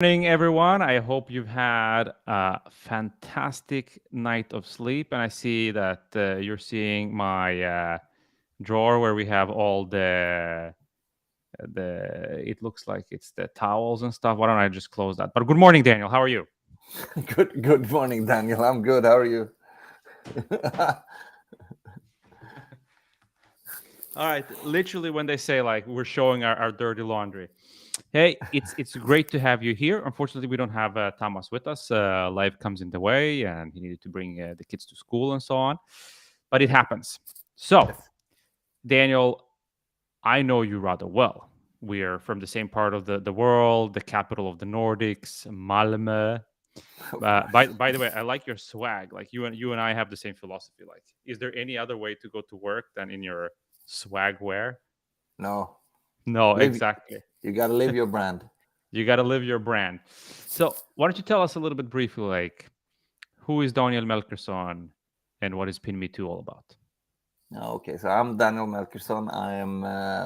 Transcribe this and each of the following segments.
Morning, everyone. I hope you've had a fantastic night of sleep. And I see that you're seeing my drawer where we have all the. It looks like it's the towels and stuff. Why don't I just close that? But good morning, Daniel. How are you? Good morning, Daniel. I'm good. How are you? All right. Literally, when they say like we're showing our dirty laundry. Hey, it's great to have you here. Unfortunately, we don't have Thomas with us. Life comes in the way, and he needed to bring the kids to school and so on. But it happens. So, Yes. Daniel, I know you rather well. We're from the same part of the world, the capital of the Nordics, Malmö. Of course. By the way, I like your swag. Like you and I have the same philosophy. Like, is there any other way to go to work than in your swag wear? No, No, live. exactly. You gotta live your brand. You got to live your brand. So, why don't you tell us a little bit briefly, like, who is Daniel Melkersson and what is Pin Me 2 all about? Okay, so I'm Daniel Melkersson. I am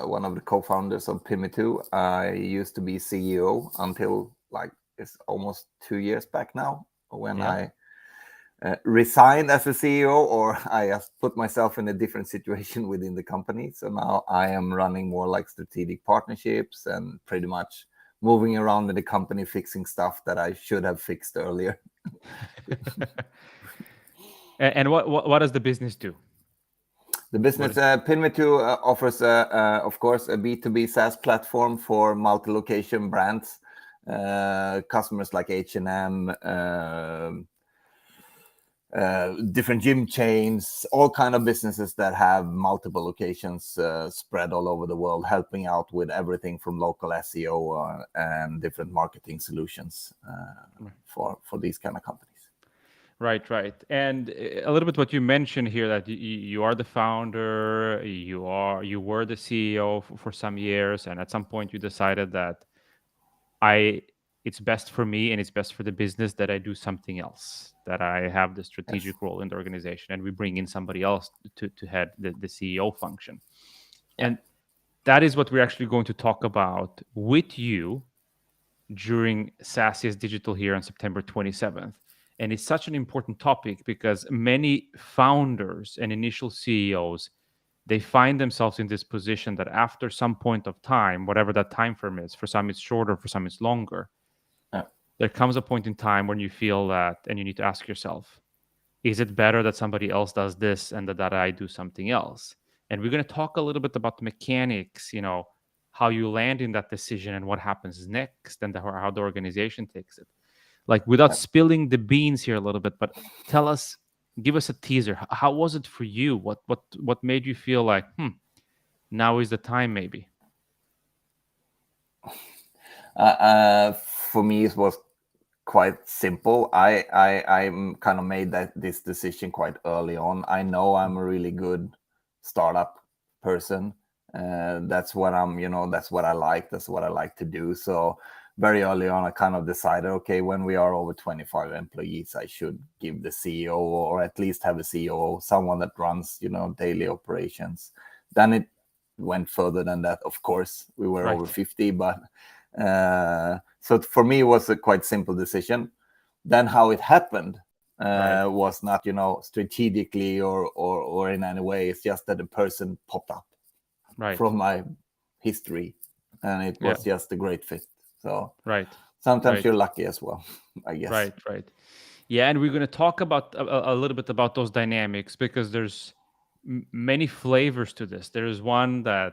one of the co-founders of Pimi2. I used to be CEO until like it's almost 2 years back now when Yeah. I resigned as a CEO, or I just put myself in a different situation within the company. So now I am running more like strategic partnerships and pretty much moving around in the company, fixing stuff that I should have fixed earlier. And what does the business do? The What business is Pinme2 offers, of course, a B2B SaaS platform for multi-location brands, customers like H&M, different gym chains, all kind of businesses that have multiple locations spread all over the world, helping out with everything from local SEO and different marketing solutions for these kind of companies. right, right. And a little bit what you mentioned here that you are the founder, you were the CEO for some years, and at some point you decided that I it's best for me and it's best for the business that I do something else, that I have the Yes. strategic role in the organization and we bring in somebody else to head the CEO function. Yeah. And that is what we're actually going to talk about with you during SaaSiest Digital here on September 27th. And it's such an important topic because many founders and initial CEOs, they find themselves in this position that after some point of time, whatever that time frame is, for some it's shorter, for some it's longer, Yeah. there comes a point in time when you feel that and you need to ask yourself, is it better that somebody else does this and that I do something else? And we're going to talk a little bit about the mechanics, how you land in that decision and what happens next and how the organization takes it. Like without Yeah. spilling the beans here a little bit, but tell us, give us a teaser. How was it for you? What made you feel like, now is the time maybe? For me, it was quite simple. I'm kind of made this decision quite early on. I know I'm a really good startup person. That's what that's what I like. That's what I like to do. So very early on, I kind of decided, okay, when we are over 25 employees, I should give the CEO or at least have a CEO, someone that runs, daily operations. Then it went further than that. Of course, we were over Right. 50, but so for me, it was a quite simple decision. Then how it happened Right. was not, strategically or in any way. It's just that a person popped up Right. from my history, and it Yeah. was just a great fit. So Right. sometimes Right. you're lucky as well, I guess. Right. Right. Yeah, and we're going to talk about a little bit about those dynamics because there's many flavors to this. There is one that,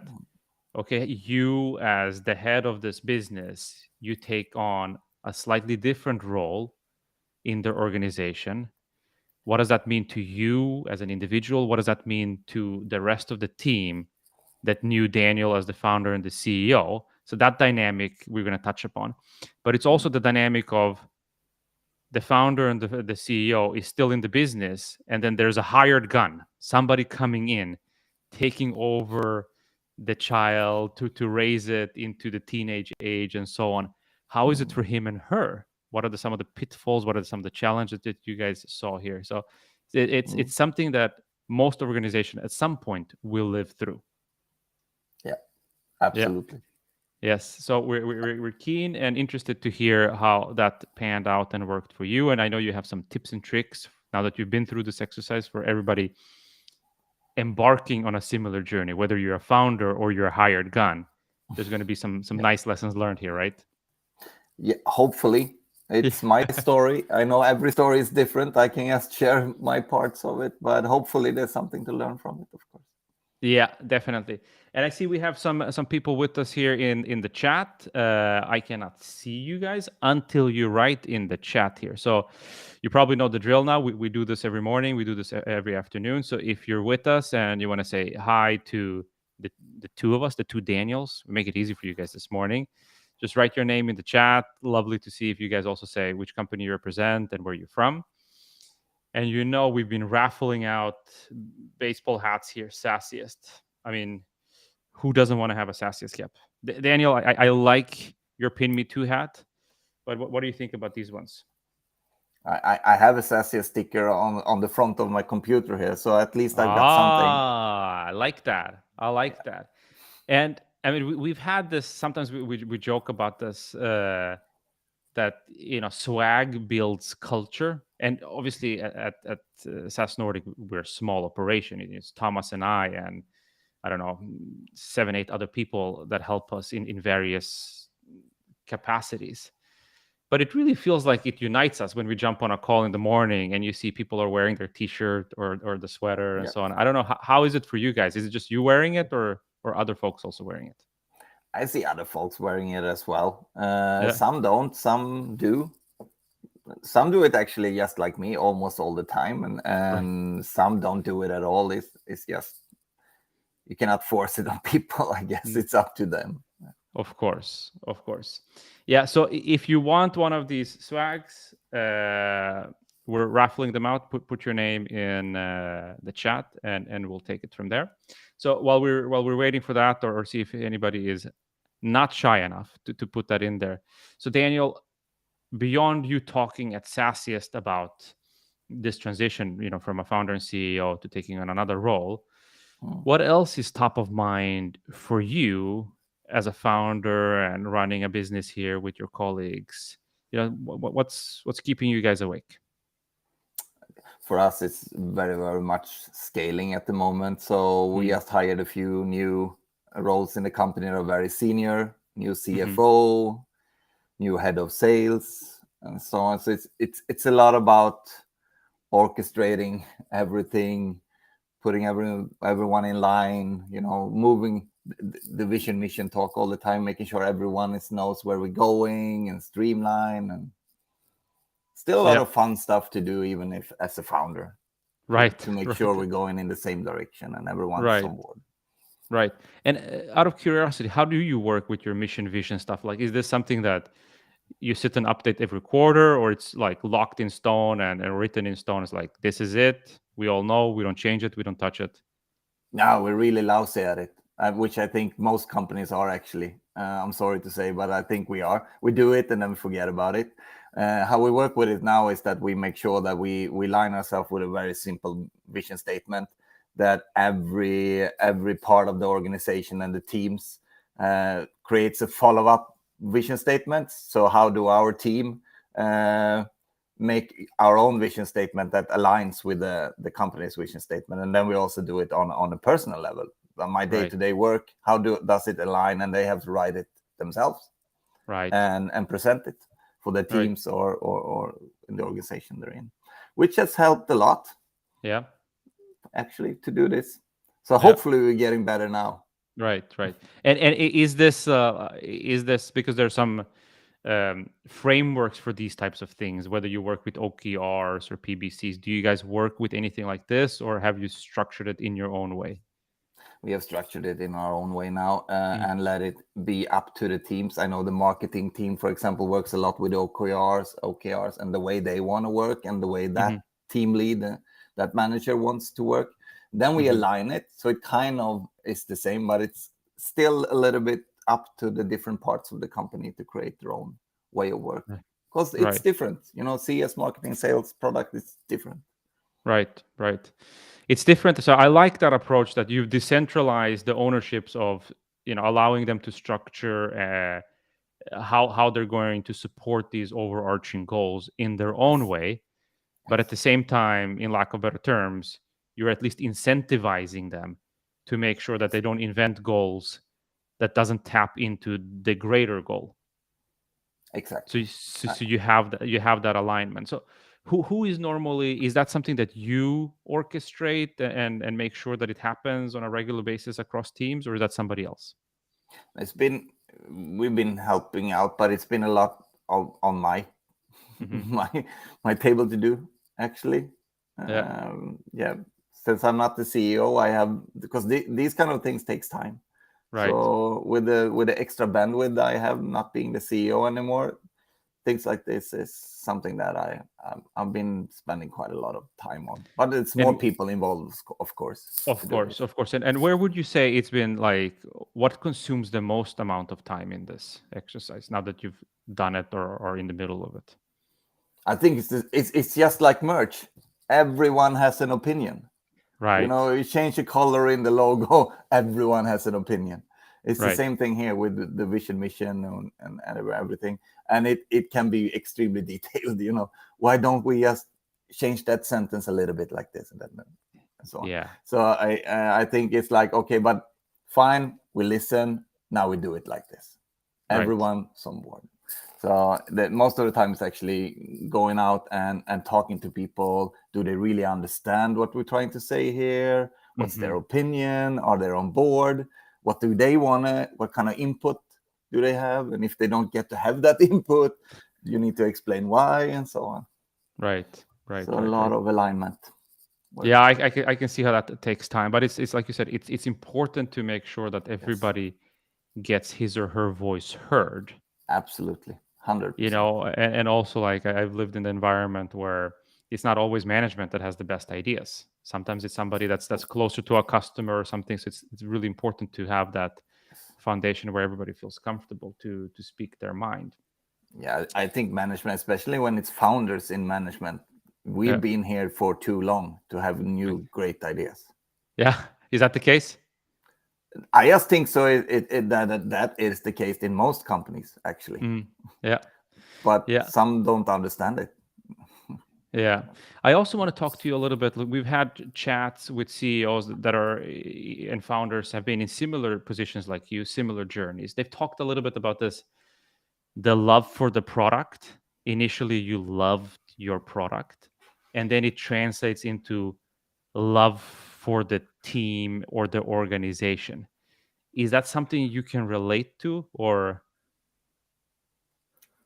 okay, you as the head of this business, you take on a slightly different role in the organization. What does that mean to you as an individual? What does that mean to the rest of the team that knew Daniel as the founder and the CEO? So that dynamic we're going to touch upon. But it's also the dynamic of the founder and the CEO is still in the business, and then there's a hired gun, somebody coming in, taking over the child to raise it into the teenage age and so on. How is it for him and her? What are some of the pitfalls? What are some of the challenges that you guys saw here? So it's Mm. something that most organizations at some point will live through. Yeah, Yeah. absolutely. Yes. So we're keen and interested to hear how that panned out and worked for you. And I know you have some tips and tricks now that you've been through this exercise for everybody embarking on a similar journey, whether you're a founder or you're a hired gun. There's going to be some Yeah. nice lessons learned here, right? Yeah, hopefully. It's my story. I know every story is different. I can just share my parts of it, but hopefully there's something to learn from it, of course. Yeah, definitely. And I see we have some people with us here in the chat. I cannot see you guys until you write in the chat here. So you probably know the drill now. We do this every morning. We do this every afternoon. So if you're with us and you want to say hi to the two of us, the two Daniels, we make it easy for you guys this morning. Just write your name in the chat. Lovely to see if you guys also say which company you represent and where you're from. And you know, we've been raffling out baseball hats here, SaaSiest. I mean, who doesn't want to have a SaaSiest cap? Daniel, I like your Pin Me Too hat, but what do you think about these ones? I have a SaaSiest sticker on the front of my computer here, so at least I've got something. I like that. I like that. And I mean, we've had this. Sometimes we joke about this. That swag builds culture, and obviously at SAS Nordic we're a small operation. It's Thomas and I don't know 7-8 other people that help us in various capacities. But it really feels like it unites us when we jump on a call in the morning and you see people are wearing their t-shirt or the sweater and Yeah. so on. I don't know, how is it for you guys? Is it just you wearing it or other folks also wearing it? I see other folks wearing it as well. Yeah. Some don't, some do. Some do it actually just like me almost all the time, and some don't do it at all. It's just, you cannot force it on people. I guess it's up to them. Of course. Yeah. So if you want one of these swags, we're raffling them out. Put your name in the chat, and we'll take it from there. So while we're waiting for that, or see if anybody is not shy enough to put that in there. So Daniel, beyond you talking at SaaSiest about this transition, from a founder and CEO to taking on another role, what else is top of mind for you as a founder and running a business here with your colleagues? What's keeping you guys awake? For us, it's very, very much scaling at the moment. So we just hired a few new roles in the company that are very senior, new CFO, new head of sales, and so on. So it's a lot about orchestrating everything, putting everyone in line, moving the vision mission talk all the time, making sure everyone knows where we're going and streamline, and still a lot of fun stuff to do, even if as a founder, Right. to make sure we're going in the same direction and everyone's on board. Right. And out of curiosity, how do you work with your mission vision stuff? Like, is this something that you sit and update every quarter, or it's like locked in stone and written in stone? It's like, this is it. We all know. We don't change it. We don't touch it. No, we're really lousy at it, which I think most companies are actually. I'm sorry to say, but I think we are. We do it and then we forget about it. How we work with it now is that we make sure that we line ourselves with a very simple vision statement, that every part of the organization and the teams creates a follow-up vision statement. So how do our team make our own vision statement that aligns with the company's vision statement? And then we also do it on a personal level. On my day-to-day work, how does it align? And they have to write it themselves, right, and present it for the teams or in the organization they're in, which has helped a lot. Yeah, actually, to do this. So hopefully we're getting better now. Right. And is this because there's some frameworks for these types of things, whether you work with OKRs or PBCs? Do you guys work with anything like this, or have you structured it in your own way? We have structured it in our own way now, and let it be up to the teams. I know the marketing team, for example, works a lot with OKRs, and the way they want to work and the way that team lead, that manager wants to work. Then we align it, so it kind of is the same, but it's still a little bit up to the different parts of the company to create their own way of work, because it's different. CS, marketing, sales, product is different. Right. It's different. So I like that approach that you've decentralized the ownerships of allowing them to structure how they're going to support these overarching goals in their own way, but at the same time, in lack of better terms, you're at least incentivizing them to make sure that they don't invent goals that doesn't tap into the greater goal. So, Exactly. you have that alignment. So who is normally, is that something that you orchestrate and make sure that it happens on a regular basis across teams, or is that somebody else? It's been we've been helping out, but it's been a lot on my Hmm. my table to do, actually. Yeah. Yeah, since I'm not the CEO, I have, because these kind of things takes time. Right. So with the extra bandwidth I have, not being the CEO anymore, things like this is something that I've been spending quite a lot of time on. But it's more And people involved, of course, to do it. of course. And where would you say it's been, like, what consumes the most amount of time in this exercise now that you've done it or are in the middle of it? I think it's just like merch. Everyone has an opinion. Right. You change the color in the logo, everyone has an opinion. It's the Right. same thing here with the vision, mission, and everything. And it can be extremely detailed. Why don't we just change that sentence a little bit like this and that, and so on. Yeah. So I think it's like, okay, but fine, we listen. Now we do it like this. Right. Everyone's on board. So that most of the time it's actually going out and talking to people. Do they really understand what we're trying to say here? What's their opinion? Are they on board? What do they want to, what kind of input do they have? And if they don't get to have that input, you need to explain why, and so on. Right. So a lot of alignment. Yeah, I can see how that takes time, but it's like you said, it's important to make sure that everybody gets his or her voice heard. Absolutely. 100%. And also, like, I've lived in the environment where it's not always management that has the best ideas. Sometimes it's somebody that's closer to a customer or something. So it's really important to have that foundation where everybody feels comfortable to speak their mind. Yeah, I think management, especially when it's founders in management, we've Yeah. been here for too long to have new great ideas. Yeah. Is that the case? I just think so. That is the case in most companies, actually. Yeah. But Yeah. some don't understand it. Yeah. I also want to talk to you a little bit. Look, we've had chats with CEOs that are and founders have been in similar positions like you, similar journeys. They've talked a little bit about this, the love for the product. Initially, you loved your product, and then it translates into love for the team or the organization. Is that something you can relate to, or?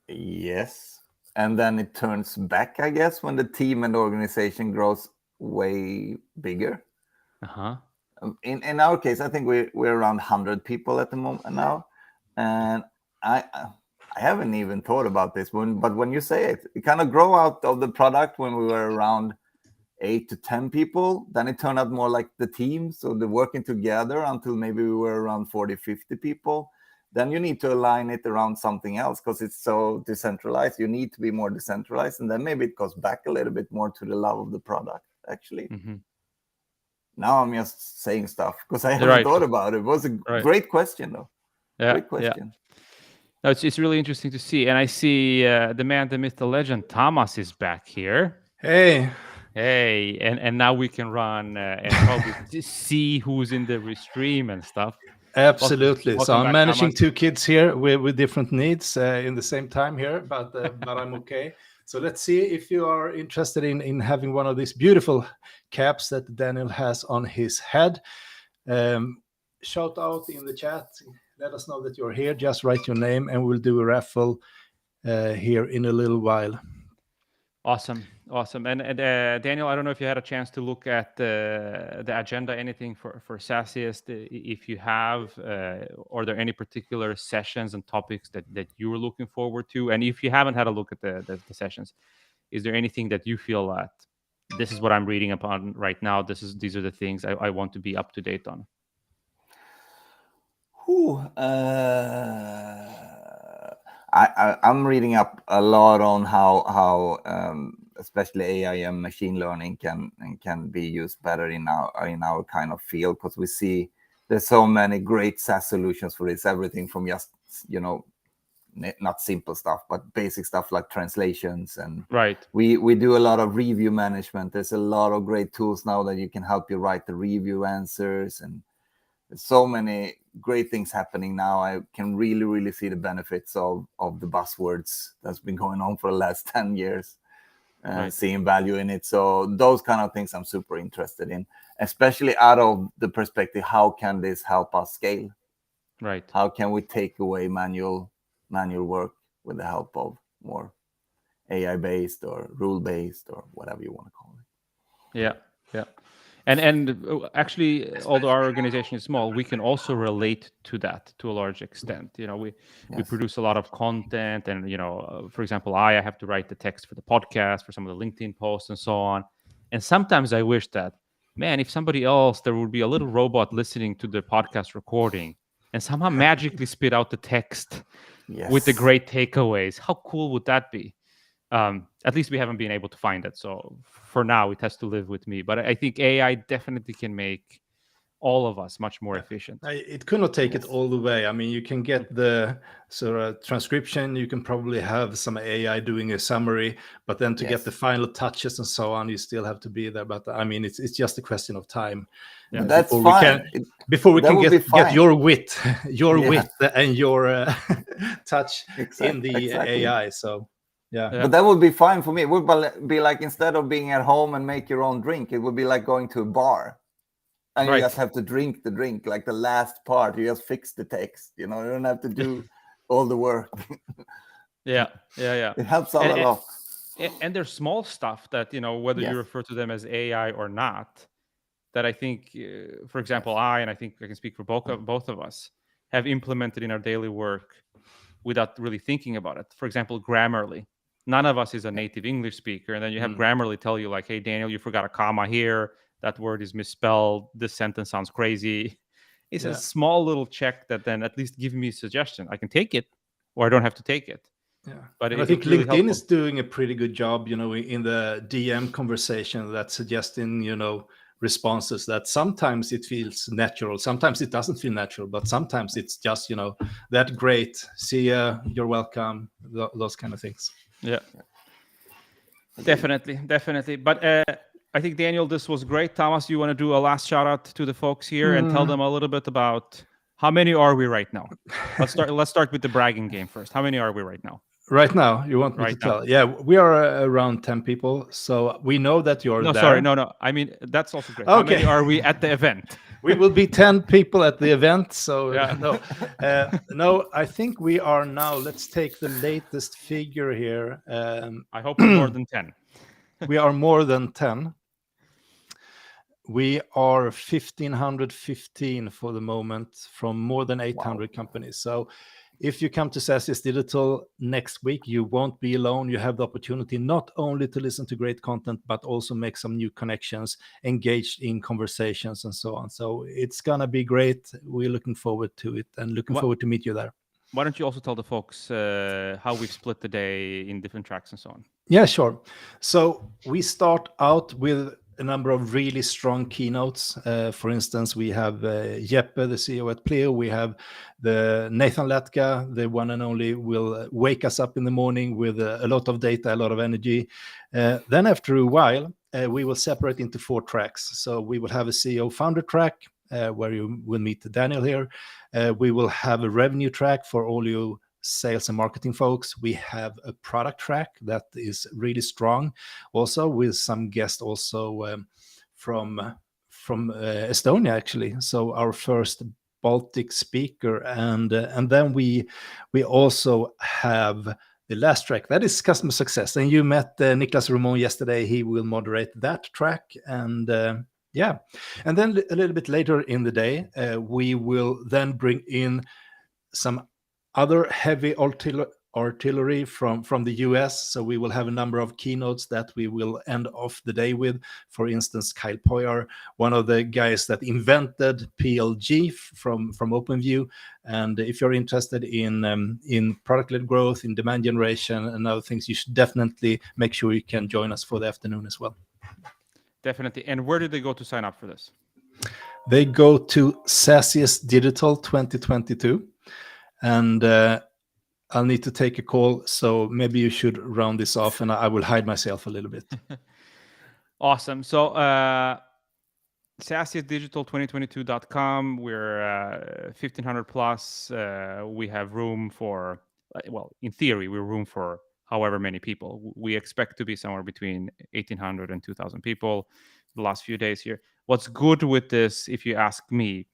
Yes. And then it turns back, I guess, when the team and the organization grows way bigger. Uh-huh. In our case, I think we're around 100 people at the moment now. And I haven't even thought about this one, but when you say it, it kind of grow out of the product when we were around 8 to 10 people. Then it turned out more like the team. So the working together until maybe we were around 40, 50 people. Then you need to align it around something else because it's so decentralized. You need to be more decentralized. And then maybe it goes back a little bit more to the love of the product, actually. Now I'm just saying stuff because I haven't thought about it. It was a great question, though. Yeah. Great question. No, it's really interesting to see. And I see the man, the myth, the legend, Thomas is back here. Hey. And now we can run and probably see who's in the restream and stuff. Absolutely. Welcome So I'm back, managing Thomas. 2 kids here with different needs in the same time here, but I'm okay. So let's see if you are interested in having one of these beautiful caps that Daniel has on his head. Shout out in the chat. Let us know that you're here. Just write your name and we'll do a raffle here in a little while. Awesome. And Daniel, I don't know if you had a chance to look at the agenda, anything for SaaSiest. If you have, are there any particular sessions and topics that you were looking forward to? And if you haven't had a look at the sessions, is there anything that you feel that this is what I'm reading upon right now? These are the things I want to be up to date on. I'm reading up a lot on how especially AI and machine learning can be used better in our kind of field, because we see there's so many great SaaS solutions for this. Everything from just, not simple stuff, but basic stuff like translations. And Right. we do a lot of review management. There's a lot of great tools now that you can help you write the review answers, and there's so many great things happening now. I can really, really see the benefits of the buzzwords that's been going on for the last 10 years, seeing value in it. So those kind of things I'm super interested in, especially out of the perspective, how can this help us scale? Right. How can we take away manual work with the help of more AI-based or rule-based or whatever you want to call it? Yeah. And actually, although our organization is small, we can also relate to that to a large extent. We produce a lot of content, and for example, I have to write the text for the podcast, for some of the LinkedIn posts, and so on. And sometimes I wish that, man, if somebody else, there would be a little robot listening to the podcast recording and somehow magically spit out the text with the great takeaways. How cool would that be? At least we haven't been able to find it. So for now, it has to live with me. But I think AI definitely can make all of us much more efficient. It could not take it all the way. I mean, you can get the sort of transcription. You can probably have some AI doing a summary, but then to get the final touches and so on, you still have to be there. But I mean, it's just a question of time. Yeah, that's fine. Before we can get your wit, wit and your touch in the AI. So. Yeah. But that would be fine for me. It would be like, instead of being at home and make your own drink, it would be like going to a bar and you just have to drink the drink, like the last part. You just fix the text, you don't have to do all the work. Yeah. It helps out a lot. And there's small stuff that, whether you refer to them as AI or not, that I think, for example, and I think I can speak for both of us, have implemented in our daily work without really thinking about it. For example, Grammarly. None of us is a native English speaker. And then you have Grammarly tell you like, hey, Daniel, you forgot a comma here. That word is misspelled. This sentence sounds crazy. It's a small little check that then at least gives me a suggestion. I can take it or I don't have to take it. Yeah. But I think really LinkedIn is doing a pretty good job, in the DM conversation, that's suggesting, responses that sometimes it feels natural. Sometimes it doesn't feel natural, but sometimes it's just, that great. See ya, you're welcome. Those kind of things. Yeah, definitely. But I think, Daniel, this was great. Thomas, you want to do a last shout out to the folks here and tell them a little bit about how many are we right now? Let's start with the bragging game first. How many are we right now? Right now, you want me to tell? Yeah, we are around 10 people. So we know that you're there. Sorry, no. I mean, that's also great. Okay. How many are we at the event? We will be 10 people at the event. So no, I think we are now. Let's take the latest figure here. I hope more than 10. We are more than 10. We are 1,515 for the moment from more than 800 companies. So if you come to SaaSiest Digital next week, you won't be alone. You have the opportunity not only to listen to great content, but also make some new connections, engaged in conversations and so on. So it's going to be great. We're looking forward to it and looking forward to meet you there. Why don't you also tell the folks how we've split the day in different tracks and so on? Yeah, sure. So we start out with a number of really strong keynotes. For instance, we have Jeppe, the CEO at Pleo. We have the Nathan Latka, the one and only, will wake us up in the morning with a lot of data, a lot of energy. Then after a while, we will separate into 4 tracks. So we will have a CEO founder track, where you will meet Daniel here. We will have a revenue track for all you sales and marketing folks. We have a product track that is really strong, also with some guests also from Estonia, actually. So our first Baltic speaker, and then we also have the last track that is customer success. And you met Niklas Ramon yesterday. He will moderate that track, and and then a little bit later in the day, we will then bring in some other heavy artillery from the US. So we will have a number of keynotes that we will end off the day with. For instance, Kyle Poyar, one of the guys that invented PLG from OpenView. And if you're interested in product-led growth, in demand generation and other things, you should definitely make sure you can join us for the afternoon as well. Definitely. And where did they go to sign up for this? They go to SaaSiest Digital 2022, and I'll need to take a call. So maybe you should round this off, and I will hide myself a little bit. Awesome. So SaaSiestDigital2022.com. We're 1,500 plus. We have room for, well, in theory, we're room for however many people. We expect to be somewhere between 1,800 and 2,000 people the last few days here. What's good with this, if you ask me,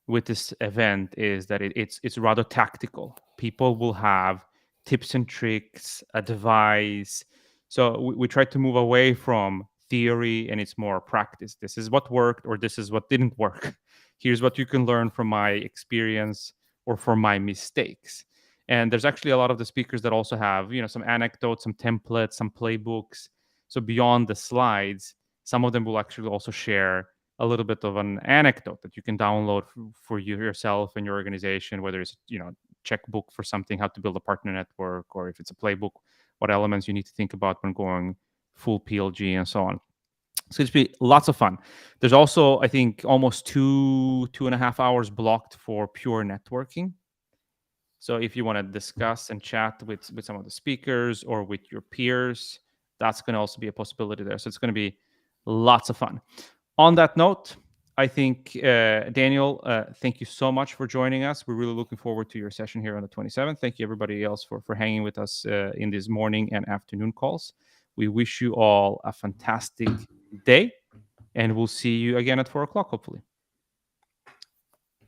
with this event is that it's rather tactical. People will have tips and tricks, advice. So we try to move away from theory and it's more practice. This is what worked or this is what didn't work. Here's what you can learn from my experience or from my mistakes. And there's actually a lot of the speakers that also have, some anecdotes, some templates, some playbooks. So beyond the slides, some of them will actually also share a little bit of an anecdote that you can download for yourself and your organization, whether it's checkbook for something, how to build a partner network, or if it's a playbook, what elements you need to think about when going full PLG and so on. So it's been lots of fun. There's also, I think, almost 2.5 hours blocked for pure networking. So if you want to discuss and chat with some of the speakers or with your peers, that's going to also be a possibility there. So it's going to be lots of fun. On that note, I think, Daniel, thank you so much for joining us. We're really looking forward to your session here on the 27th. Thank you, everybody else, for hanging with us in these morning and afternoon calls. We wish you all a fantastic day, and we'll see you again at 4 o'clock, hopefully.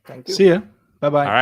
Thank you. See ya. Bye-bye. All right.